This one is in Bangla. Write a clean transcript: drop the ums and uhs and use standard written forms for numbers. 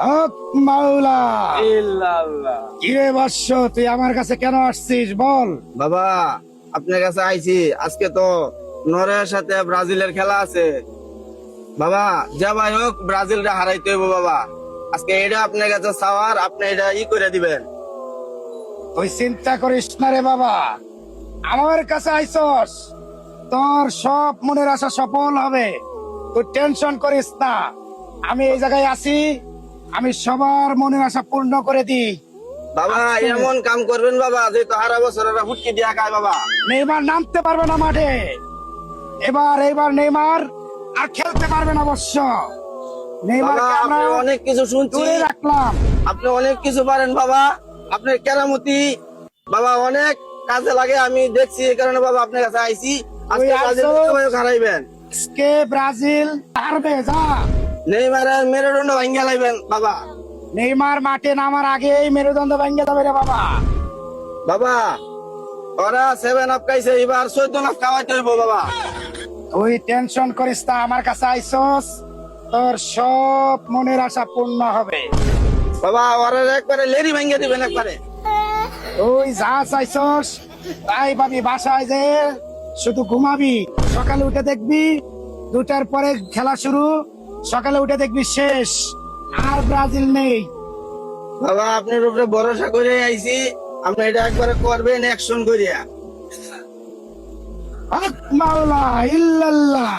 হক মাওলা। ইল্লাল্লাহ। কিরে বৎস, তুই আমার কাছে কেন আসছিস বল? বাবা আপনার কাছে আইছি, আজকে তো নরওয়ের সাথে ব্রাজিলের খেলা আছে বাবা। যা ভাই হোক ব্রাজিলটা হারাইতে হইব বাবা। আজকে এটা আপনার কাছে চাওয়ার, আপনি এটা করে দিবেন। তুই চিন্তা করিস না রে বাবা, আমার কাছে আইসস, তোর সব মনের আশা সফল হবে। তুই টেনশন করিস না, আমি এই জায়গায় আছি, আমি সবার মনের আশা পূর্ণ করে দিই। বাবা এমন কাম করবেন বাবা যে তো হারা বছর হুটকি দিয়া খায় বাবা। নেইমার নামতে পারবে না মাঠে, এইবার নেইমার আর খেলতে পারবে না অবশ্য। বাবা নেইমারকে আমরা আপনি অনেক কিছু শুনছি, দূরে রাখলাম। আপনি অনেক কিছু পারেন বাবা। আপনার কেরামতি বাবা অনেক কাজে লাগে, আমি দেখছি, এই কারণে বাবা আপনার কাছে আইছি। আজকে তুই ব্রাজিল আসো। হারাইবেন, আজকে ব্রাজিল হারবে, যা। নেইমারের মেরুদণ্ড ভাঙ্গা লাইবেন বাবা। নেইমার মাঠে নামার আগেই মেরুদণ্ড ভেঙে যাবে রে বাবা। বাবা ওরা 7 আপ খাইছে, এবার 14 আপ খাওয়াইতে হইব বাবা। তুই টেনশন করিস না, আমার কাছে আইসস, তোর সব মনের আশা পূর্ণ হবে। বাবা ওরা একবারে লেরি ভাঙ্গা দিবেন একবারে। তুই যা চাইছস তাই পাবি। বাসায় যে শুধু ঘুমাবি, সকালে উঠে দেখবি 2টার পরে খেলা শুরু, সকালে উঠে দেখবি শেষ, আর ব্রাজিল নেই। বাবা আপনার উপরে ভরসা করে আইছি, আপনি এটা একবারে করবেন অ্যাকশন করিয়া। হক মাওলা ইল্লাল্লাহ।